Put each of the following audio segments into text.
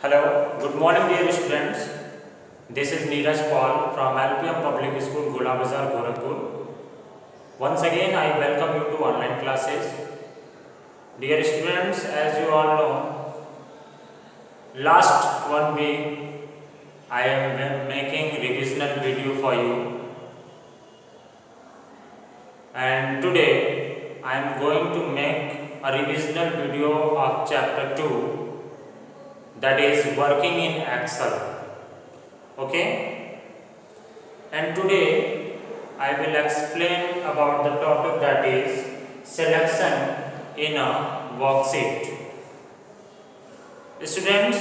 Hello, good morning dear students. This is Neeraj Paul from LPM Public School, Gola Bazar, Gorakhpur. Once again, I welcome you to online classes. Dear students, as you all know, last 1 week I am making revisional video for you, and today I am going to make a revisional video of chapter 2, that is working in Excel. Okay, and today I will explain about the topic that is selection in a worksheet. Students,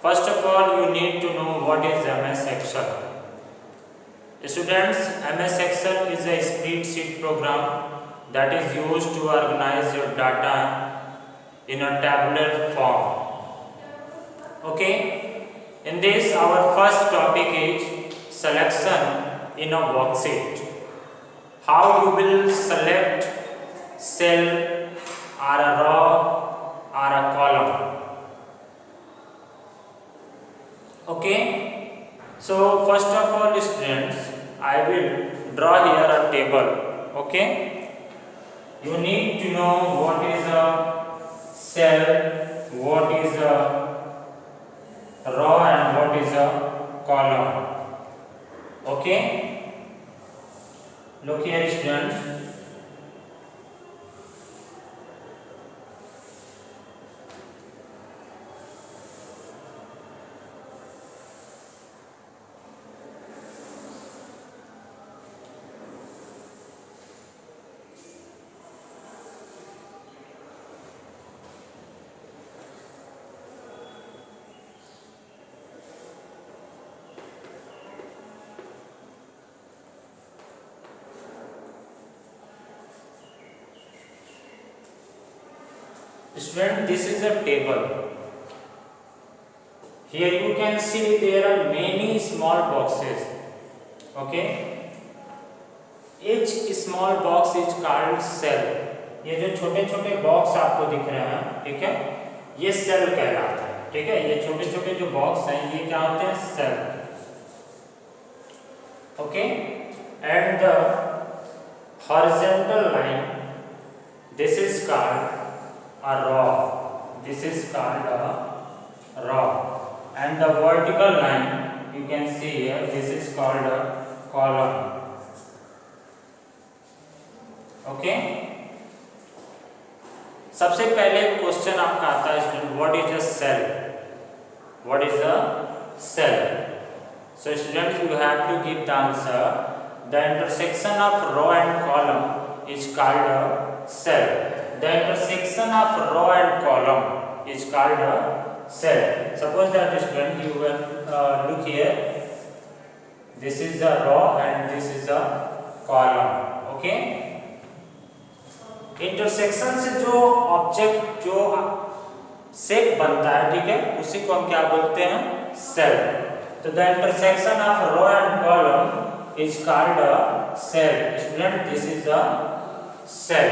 first of all you need to know what is MS Excel. Students, MS Excel is a spreadsheet program that is used to organize your data in a tabular form. Okay, in this our first topic is selection in a worksheet. How you will select cell or a row or a column. Okay, so first of all students, I will draw here a table. Okay, you need to know what is a cell, what is a row and what is a column. Okay, look here students. Student, this is a table. Here you can see there are many small boxes. Okay, each small box is called cell. ये जो छोटे छोटे box आपको दिख रहे हैं, ठीक है, ये सेल कहलाता है. ठीक है, ये छोटे छोटे जो बॉक्स हैं ये क्या होते हैं? Cell. Okay, and the horizontal line, this is called a row. This is called a row, and the vertical line you can see here, this is called a column. Okay, सबसे पहले question आपका आता है student, what is a cell? What is a cell? So students, you have to give the answer. The intersection of row and column is called a cell. The intersection of row and column is called a cell. Suppose that student, you will look here. This is the row and this is the column. Okay. Intersection से जो object जो shape बनता है, ठीक है, उसी को हम क्या बोलते हैं? सेल. तो the intersection of row and column is called a cell. Student, this is a cell.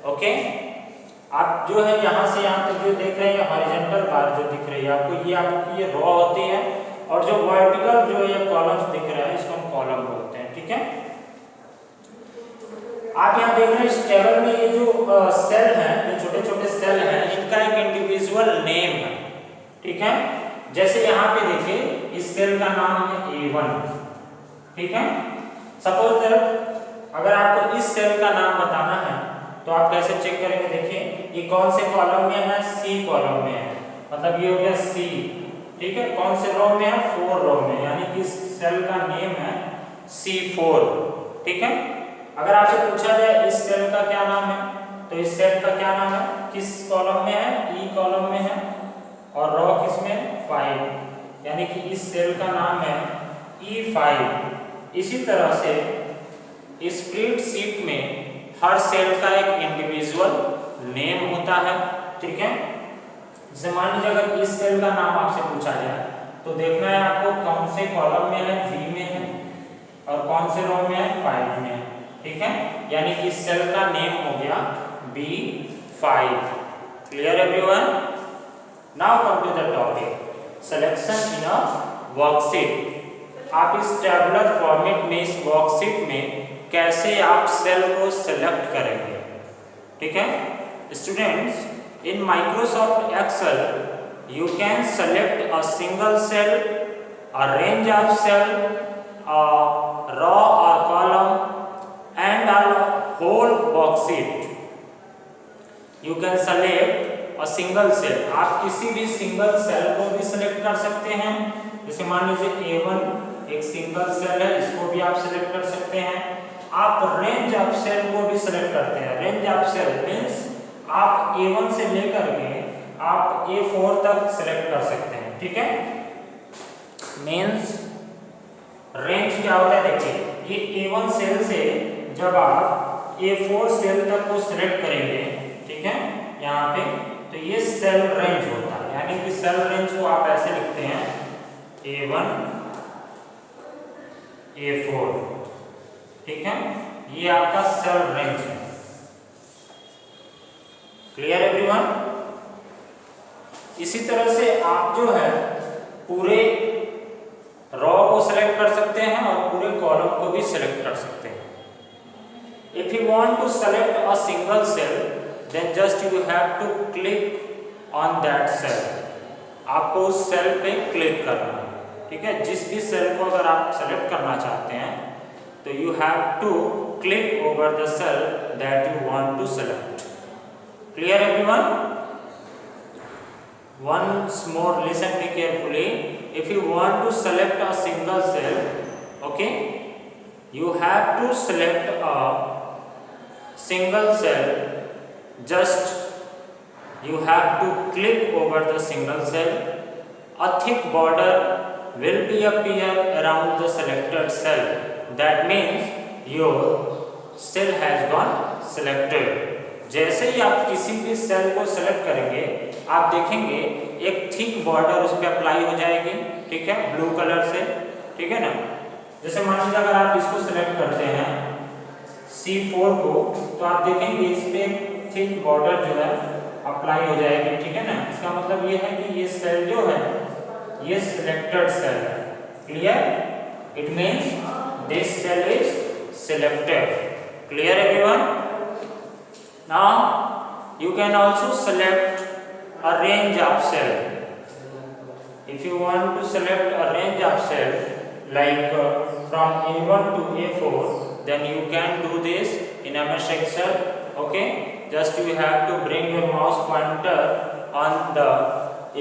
Okay, आप जो है यहाँ से यहाँ तक जो देख रहे हैं हॉरिजॉन्टल बार जो दिख रही है आपको, ये आपकी ये रो होती है, और जो वर्टिकल जो ये कॉलम्स दिख रहे हैं इसको हम कॉलम बोलते हैं. ठीक है, आप यहाँ देख रहे हैं इस टेबल में ये जो सेल हैं, जो छोटे छोटे सेल हैं, इनका एक इंडिविजुअल नेम है. ठीक है, जैसे यहाँ पे देखिए इस सेल का नाम है A1. ठीक है, सपोज दैट अगर आपको इस सेल का नाम बताना है तो आप कैसे चेक करेंगे? देखिए ये कौन से कॉलम में है? C कॉलम में है, मतलब ये हो गया C. ठीक है, कौन से रो में है? 4 रो में, यानी कि इस सेल का नेम है C4. ठीक है, अगर आपसे पूछा जाए इस सेल का क्या नाम है, तो इस सेल का क्या नाम है? किस कॉलम में है? E कॉलम में है, और रो किस में? 5, यानी कि इस सेल का नाम है E5. इसी तरह से स्प्रेडशीट में हर सेल का एक इंडिविजुअल नेम होता है. ठीक है, जैसे मान लीजिए अगर इस सेल का नाम आपसे पूछा जाए तो देखना है आपको कौन से कॉलम में है? B में है, और कौन से रो में है? 5 में है. ठीक है, यानी कि इस सेल का नेम हो गया B5. Clear everyone? Now come to the topic selection in a worksheet. आप इस टेबुलर फॉर्मेट में, इस वर्कशीट में कैसे आप सेल को सेलेक्ट करेंगे। ठीक है students, in Microsoft Excel you can select a single cell, a range of cell, a row or column and a whole worksheet. You can select a single cell. आप किसी भी सिंगल सेल को भी select कर सकते हैं। जैसे मान लीजिए A1 एक सिंगल सेल है, इसको भी आप सिलेक्ट कर सकते हैं। आप रेंज ऑफ सेल को भी सिलेक्ट करते हैं। रेंज ऑफ सेल मीन्स आप A1 से लेकर के आप A4 तक सिलेक्ट कर सकते हैं। ठीक है, मीन्स रेंज क्या होता है, देखिए ये A1 सेल से जब आप A4 सेल तक को सिलेक्ट करेंगे, ठीक है यहाँ पे, तो ये सेल रेंज होता है। यानी कि सेल रेंज को आप ऐसे लिखते हैं A1 A4। ठीक है, ये आपका सेल रेंज है। Clear everyone. इसी तरह से आप जो है पूरे रो को सिलेक्ट कर सकते हैं और पूरे कॉलम को भी सिलेक्ट कर सकते हैं। If you want to select a single cell then just you have to click on that cell. आपको उस सेल पे क्लिक करना है। ठीक है, जिस भी सेल को अगर आप सेलेक्ट करना चाहते हैं तो you have to click over the cell that you want to select. Clear everyone. Once more listen me carefully. If you want to select a single cell, okay, you have to select a single cell. Just you have to click over the single cell. A thick border will be appear around the selected cell. That means your cell has gone selected. जैसे ही आप किसी भी cell को select करेंगे आप देखेंगे एक thick border उस पर अप्लाई हो जाएगी। ठीक है, ब्लू कलर से। ठीक है ना, जैसे मान लीजिए अगर आप इसको सेलेक्ट करते हैं C4 को, तो आप देखेंगे इस पे थिक बॉर्डर जो है अप्लाई हो जाएगी। ठीक है ना, इसका मतलब ये है कि ये सेल जो है ये सिलेक्टेड सेल है। Clear, it means this cell is selected. Clear everyone. Now you can also select a range of cell. If you want to select a range of cell like from A1 to A4, then you can do this in MS Excel. Okay, just you have to bring your mouse pointer on the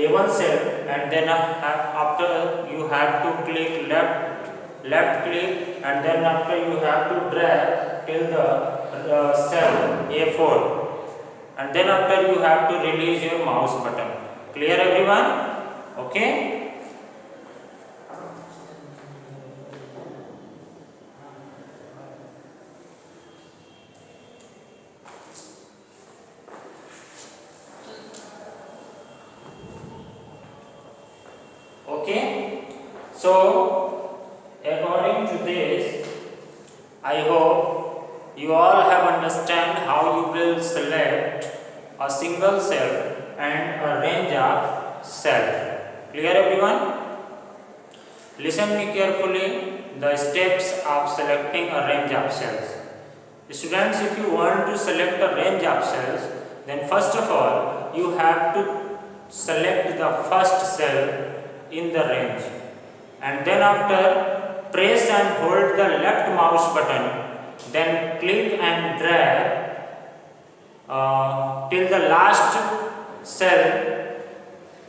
A1 cell and then after you have to click left click and then after you have to drag till the cell A4 and then after you have to release your mouse button. Clear everyone? Okay. Okay, so according to this I hope you all have understand how you will select a single cell and a range of cell. Clear everyone? Listen me carefully the steps of selecting a range of cells. Students, if you want to select a range of cells, then first of all you have to select the first cell in the range and then after press and hold the left mouse button, then click and drag till the last cell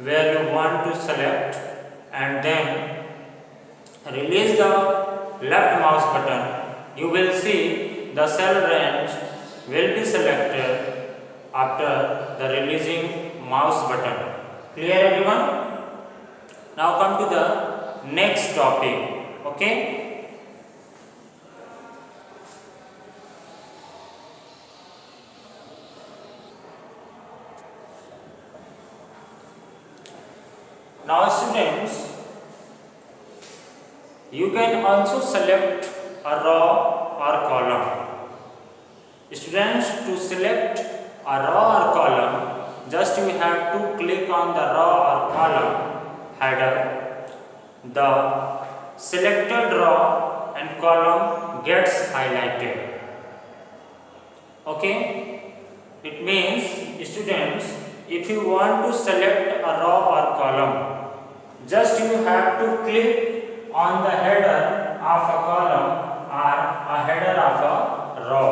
where you want to select and then release the left mouse button. You will see the cell range will be selected after the releasing mouse button. Clear everyone? Now come to the next topic. Okay, now students, you can also select a row or column. Students, to select a row or column, just just you have to click on the row or column header. The selected row and column gets highlighted. Okay, it means students, if you want to select a row or column, just you have to click on the header of a column or a header of a row.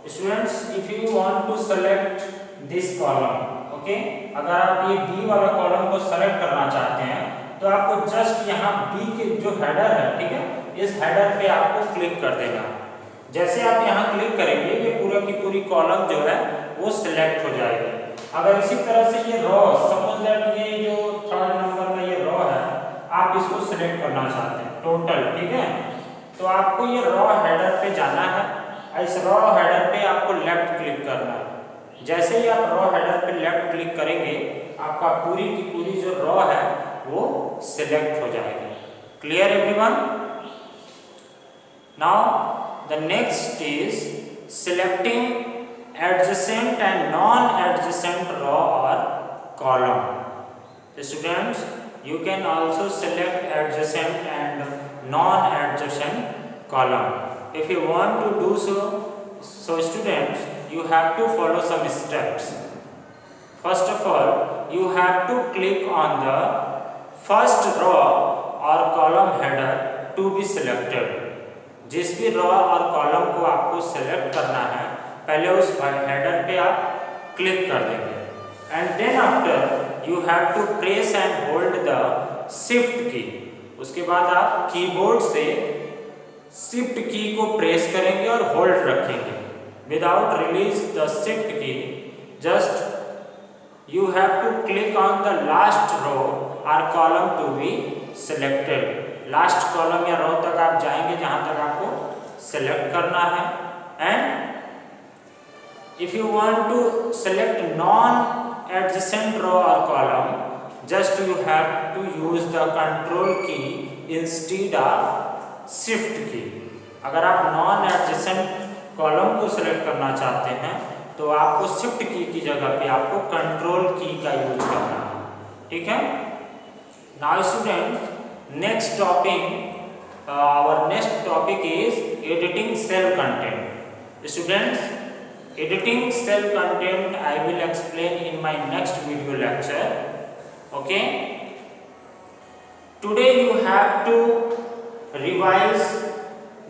Students, if you want to select this column, okay, अगर आप ये B वाला column को select करना चाहते हैं तो आपको जस्ट यहाँ B के जो हेडर है, ठीक है, इस हेडर पे आपको क्लिक कर देना। जैसे आप यहाँ क्लिक करेंगे ये पूरा की पूरी कॉलम जो है वो सिलेक्ट हो जाएगी। अगर इसी तरह से ये रो, सपोज दैट ये जो 3rd नंबर का ये रो है, आप इसको सिलेक्ट करना चाहते हैं टोटल, ठीक है, तो आपको ये रो हेडर पे जाना है। इस रो हेडर पे आपको लेफ्ट क्लिक करना है। जैसे ही आप रो हेडर पे लेफ्ट क्लिक करेंगे आपका पूरी की पूरी जो रो है वो सिलेक्ट हो जाएगी। Clear everyone? Now the next is selecting adjacent and non-adjacent row or column. Students, you can also select adjacent and non-adjacent column. If you want to do so students, you have to follow some steps. First of all, you have to click on the first row or column header to be selected. जिस भी रो और column को आपको select करना है, पहले उस header पे आप क्लिक कर देंगे and then after you have to press and hold the shift key. उसके बाद आप कीबोर्ड से शिफ्ट की को प्रेस करेंगे और होल्ड रखेंगे without release the shift key. Just you have to click on the last row और column to be selected. Last column या रो तक आप जाएंगे जहां तक आपको सेलेक्ट करना है। And if you want to select non adjacent row और column, just you have to use the control key instead of shift key. अगर आप नॉन एडजेसेंट कॉलम को सेलेक्ट करना चाहते हैं तो आपको शिफ्ट की जगह पे आपको कंट्रोल की का यूज करना है, ठीक है। Now students, next topic our next topic is editing cell content. Students, editing cell content I will explain in my next video lecture. Okay, today you have to revise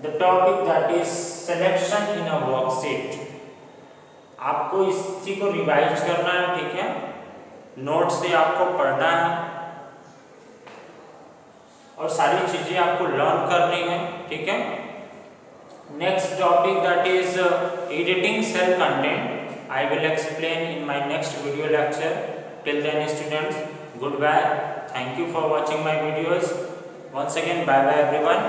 the topic that is selection in a worksheet. आपको इसी को revise करना है, ठीक है, note से आपको पढ़ना है और सारी चीजें आपको लर्न करनी है, ठीक है। Next topic that is editing cell content I will explain in my next video lecture. Till then students, good bye, thank you for watching my videos. Once again bye bye everyone.